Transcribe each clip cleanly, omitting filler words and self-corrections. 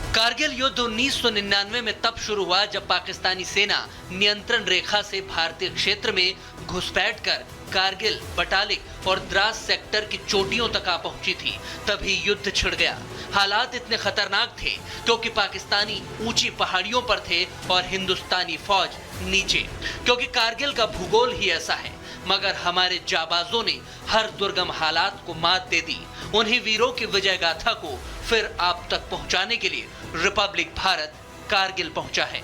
कारगिल युद्ध 1999 में तब शुरू हुआ जब पाकिस्तानी सेना नियंत्रण रेखा से भारतीय क्षेत्र में घुसपैठ कर कारगिल, बटालिक और द्रास सेक्टर की चोटियों तक आ पहुंची थी। तभी युद्ध छिड़ गया। हालात इतने खतरनाक थे क्योंकि पाकिस्तानी ऊंची पहाड़ियों पर थे और हिंदुस्तानी फौज नीचे, क्योंकि कारगिल का भूगोल ही ऐसा है। मगर हमारे जाबाजों ने हर दुर्गम हालात को मात दे दी। उन्हीं वीरों की विजय गाथा को फिर आप तक पहुंचाने के लिए रिपब्लिक भारत कारगिल पहुंचा है।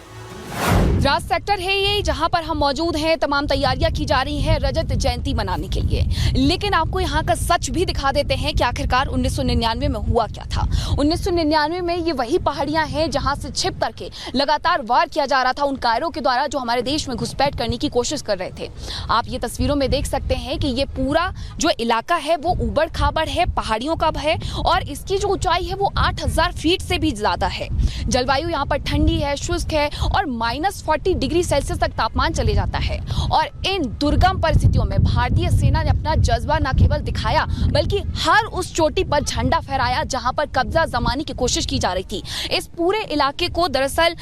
द्रास सेक्टर है ये जहां पर हम मौजूद हैं। तमाम तैयारियां की जा रही हैं रजत जयंती मनाने के लिए, लेकिन आपको यहां का सच भी दिखा देते हैं कि आखिरकार 1999 में हुआ क्या था। 1999 में ये वही पहाड़ियां हैं जहां से छिप करके लगातार वार किया जा रहा था उन कायरों के द्वारा जो हमारे देश में घुसपैठ करने की कोशिश कर रहे थे। आप ये तस्वीरों में देख सकते हैं कि ये पूरा जो इलाका है वो उबड़ खाबड़ है, पहाड़ियों का है और इसकी जो ऊंचाई है वो 8000 फीट से भी ज्यादा है। जलवायु यहाँ पर ठंडी है, शुष्क है और -40 डिग्री सेल्सियस तक तापमान चले जाता है। और इन दुर्गम परिस्थितियों में भारतीय सेना ने अपना जज्बा न केवल दिखाया बल्कि हर उस चोटी पर झंडा फहराया जहां पर कब्जा जमाने की कोशिश की जा रही थी। इस पूरे इलाके को दरअसल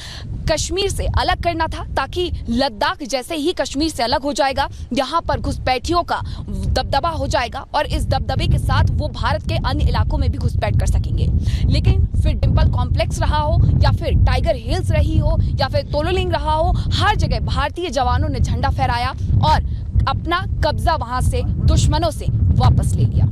कश्मीर से अलग करना था ताकि लद्दाख जैसे ही कश्मीर से अलग हो जाएगा, यहाँ पर घुसपैठियों का दबदबा हो जाएगा और इस दबदबे के साथ वो भारत के अन्य इलाकों में भी घुसपैठ कर सकेंगे। लेकिन फिर डिंपल कॉम्प्लेक्स रहा हो या फिर टाइगर हिल्स रही हो या फिर तोलोलिंग रहा हो, हर जगह भारतीय जवानों ने झंडा फहराया और अपना कब्जा वहां से दुश्मनों से वापस ले लिया।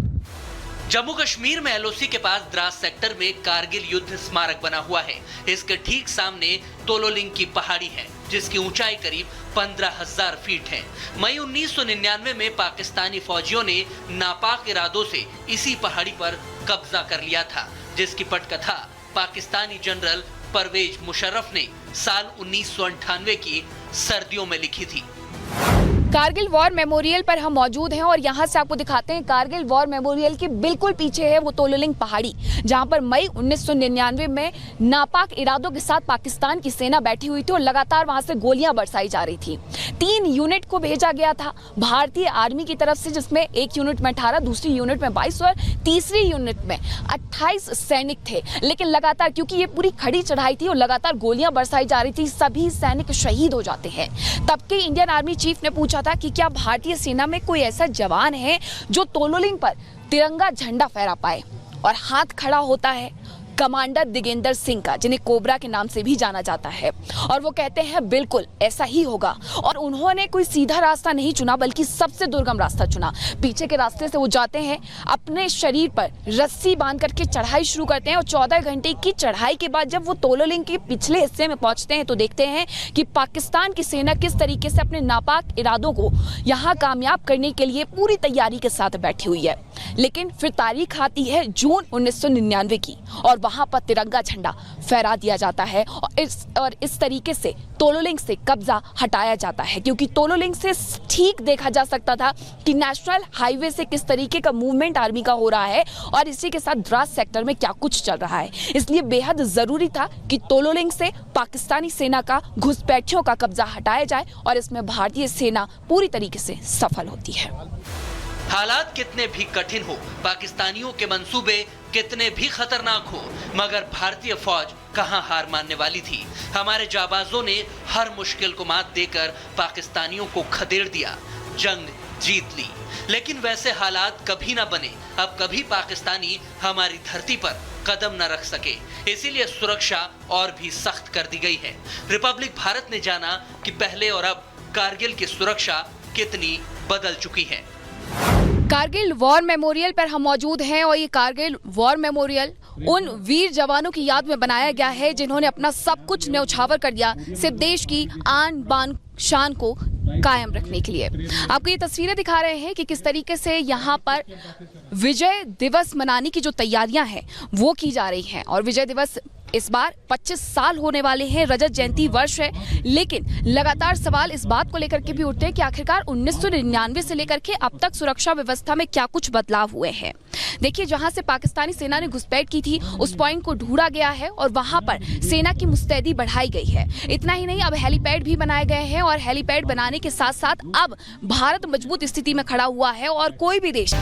जम्मू कश्मीर में एलओसी के पास द्रास सेक्टर में कारगिल युद्ध स्मारक बना हुआ है। इसके ठीक सामने तोलोलिंग की पहाड़ी है जिसकी ऊंचाई करीब 15,000 फीट है। मई 1999 में पाकिस्तानी फौजियों ने नापाक इरादों से इसी पहाड़ी पर कब्जा कर लिया था, जिसकी पटकथा पाकिस्तानी जनरल परवेज मुशर्रफ ने साल 1998 की सर्दियों में लिखी थी। कारगिल वॉर मेमोरियल पर हम मौजूद हैं और यहाँ से आपको दिखाते हैं कारगिल वॉर मेमोरियल के बिल्कुल पीछे है वो तोलोलिंग पहाड़ी, जहाँ पर मई 1999 में नापाक इरादों के साथ पाकिस्तान की सेना बैठी हुई थी और लगातार वहां से गोलियां बरसाई जा रही थी। 3 यूनिट को भेजा गया था भारतीय आर्मी की तरफ से, जिसमें एक यूनिट में 18, दूसरी यूनिट में 22 और तीसरी यूनिट में 28 सैनिक थे। लेकिन लगातार क्योंकि ये पूरी खड़ी चढ़ाई थी और लगातार गोलियां बरसाई जा रही थी, सभी सैनिक शहीद हो जाते हैं। तब के इंडियन आर्मी चीफ ने पूछा था कि क्या भारतीय सेना में कोई ऐसा जवान है जो तोलोलिंग पर तिरंगा झंडा फहरा पाए, और हाथ खड़ा होता है कमांडर दिगेंद्र सिंह का, जिन्हें कोबरा के नाम से भी जाना जाता है। और वो कहते हैं बिल्कुल ऐसा ही होगा। और उन्होंने कोई सीधा रास्ता नहीं चुना बल्कि सबसे दुर्गम रास्ता चुना। पीछे के रास्ते से वो जाते हैं, अपने शरीर पर रस्सी बांध करके चढ़ाई शुरू करते हैं और 14 घंटे की चढ़ाई के बाद जब वो तोलोलिंग के पिछले हिस्से में पहुंचते हैं तो देखते हैं कि पाकिस्तान की सेना किस तरीके से अपने नापाक इरादों को यहाँ कामयाब करने के लिए पूरी तैयारी के साथ बैठी हुई है। लेकिन फिर तारीख आती है जून 1999 की और वहां पर तिरंगा झंडा फहरा दिया जाता है और इस तरीके से तोलोलिंग से कब्जा हटाया जाता है, क्योंकि तोलोलिंग से ठीक देखा जा सकता था कि नेशनल हाईवे से किस तरीके का मूवमेंट आर्मी का हो रहा है और इसी के साथ द्रास सेक्टर में क्या कुछ चल रहा है। इसलिए बेहद जरूरी था कि तोलोलिंग से पाकिस्तानी सेना का घुसपैठियों का कब्जा हटाया जाए और इसमें भारतीय सेना पूरी तरीके से सफल होती है। हालात कितने भी कठिन हो, पाकिस्तानियों के मंसूबे कितने भी खतरनाक हो, मगर भारतीय फौज कहां हार मानने वाली थी। हमारे जाबाजों ने हर मुश्किल को मात देकर पाकिस्तानियों को खदेड़ दिया, जंग जीत ली। लेकिन वैसे हालात कभी ना बने, अब कभी पाकिस्तानी हमारी धरती पर कदम न रख सके। इसीलिए सुरक्षा और भी सख्त कर दी गई है। रिपब्लिक भारत ने जाना कि पहले और अब कारगिल की सुरक्षा कितनी बदल चुकी है। कारगिल वॉर मेमोरियल पर हम मौजूद हैं और ये कारगिल वॉर मेमोरियल उन वीर जवानों की याद में बनाया गया है जिन्होंने अपना सब कुछ न्यौछावर कर दिया सिर्फ देश की आन बान शान को कायम रखने के लिए। आपको ये तस्वीरें दिखा रहे हैं कि किस तरीके से यहाँ पर विजय दिवस मनाने की जो तैयारियां हैं वो की जा रही हैं। और विजय दिवस इस बार 25 साल होने वाले हैं, रजत जयंती वर्ष है। लेकिन लगातार सवाल इस बात को लेकर के भी उठते हैं कि आखिरकार 1999 से लेकर के अब तक सुरक्षा व्यवस्था में क्या कुछ बदलाव हुए हैं। देखिए, जहां से पाकिस्तानी सेना ने घुसपैठ की थी उस पॉइंट को ढूंढा गया है और वहां पर सेना की मुस्तैदी बढ़ाई गई है। इतना ही नहीं, अब हेलीपैड भी बनाए गए हैं और हेलीपैड बनाने के साथ साथ अब भारत मजबूत स्थिति में खड़ा हुआ है और कोई भी देश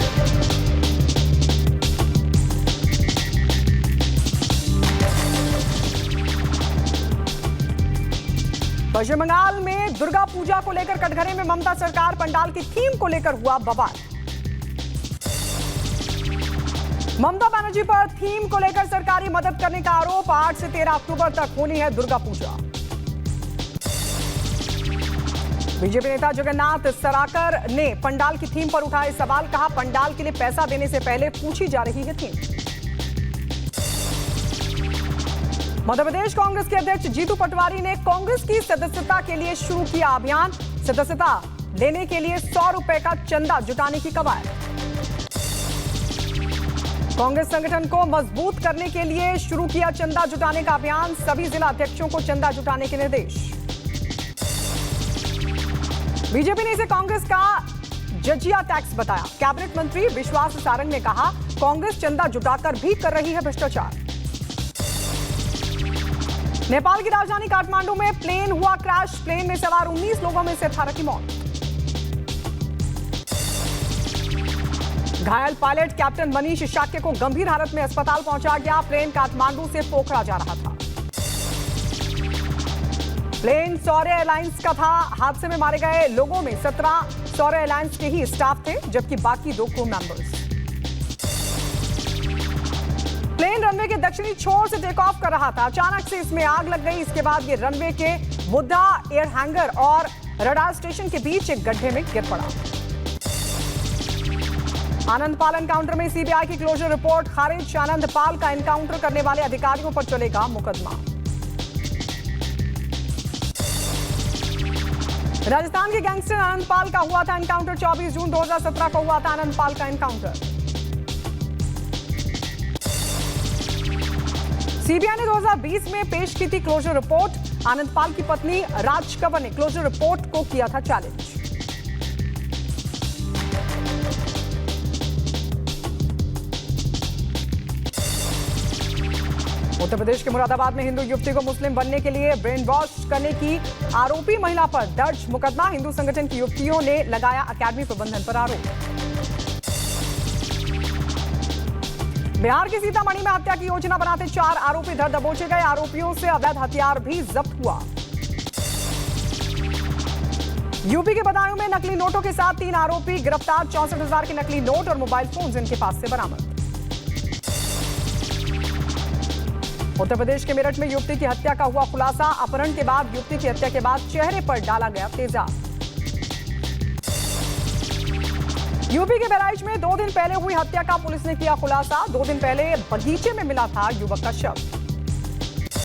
पश्चिम बंगाल में दुर्गा पूजा को लेकर कटघरे में ममता सरकार पंडाल की थीम को लेकर हुआ बवाल। ममता बनर्जी पर थीम को लेकर सरकारी मदद करने का आरोप। 8 से 13 अक्टूबर तक होनी है दुर्गा पूजा। बीजेपी नेता जगन्नाथ सराकर ने पंडाल की थीम पर उठाए सवाल। कहा, पंडाल के लिए पैसा देने से पहले पूछी जा रही है थीम। मध्य प्रदेश कांग्रेस के अध्यक्ष जीतू पटवारी ने कांग्रेस की सदस्यता के लिए शुरू किया अभियान। सदस्यता लेने के लिए 100 रुपए का चंदा जुटाने की कवायद। कांग्रेस संगठन को मजबूत करने के लिए शुरू किया चंदा जुटाने का अभियान। सभी जिला अध्यक्षों को चंदा जुटाने के निर्देश। बीजेपी ने इसे कांग्रेस का जजिया टैक्स बताया। कैबिनेट मंत्री विश्वास सारंग ने कहा, कांग्रेस चंदा जुटाकर भी कर रही है भ्रष्टाचार। नेपाल की राजधानी काठमांडू में प्लेन हुआ क्रैश। प्लेन में सवार 19 लोगों में से 18 की मौत। घायल पायलट कैप्टन मनीष शाक्य को गंभीर हालत में अस्पताल पहुंचा गया। प्लेन काठमांडू से पोखरा जा रहा था। प्लेन सौर्य एयरलाइंस का था। हादसे में मारे गए लोगों में 17 सौर्य एयरलाइंस के ही स्टाफ थे, जबकि बाकी 2 क्रू मेंबर्स। प्लेन रनवे के दक्षिणी छोर से टेक ऑफ कर रहा था। अचानक से इसमें आग लग गई। इसके बाद ये रनवे के बुद्धा एयर हैंगर और रडार स्टेशन के बीच एक गड्ढे में गिर पड़ा। आनंदपाल एनकाउंटर में सीबीआई की क्लोजर रिपोर्ट खारिज। आनंदपाल का एनकाउंटर करने वाले अधिकारियों पर चलेगा मुकदमा। राजस्थान के गैंगस्टर आनंदपाल का हुआ था एनकाउंटर। 24 जून 2017 को हुआ था आनंदपाल का एनकाउंटर। सीबीआई ने 2020 में पेश की थी क्लोजर रिपोर्ट। आनंदपाल की पत्नी राज कंवर ने क्लोजर रिपोर्ट को किया था चैलेंज। उत्तर प्रदेश के मुरादाबाद में हिंदू युवती को मुस्लिम बनने के लिए ब्रेन वॉश करने की आरोपी महिला पर दर्ज मुकदमा। हिंदू संगठन की युवतियों ने लगाया अकेडमी प्रबंधन पर आरोप। बिहार के सीतामढ़ी में हत्या की योजना बनाते 4 आरोपी धर दबोचे गए। आरोपियों से अवैध हथियार भी जब्त हुआ। यूपी के बदायूं में नकली नोटों के साथ 3 आरोपी गिरफ्तार। 64,000 के नकली नोट और मोबाइल फोन इनके पास से बरामद। उत्तर प्रदेश के मेरठ में युवती की हत्या का हुआ खुलासा। अपहरण के बाद युवती की हत्या के बाद चेहरे पर डाला गया तेजाब। यूपी के बहराइच में 2 दिन पहले हुई हत्या का पुलिस ने किया खुलासा। 2 दिन पहले बगीचे में मिला था युवक का शव।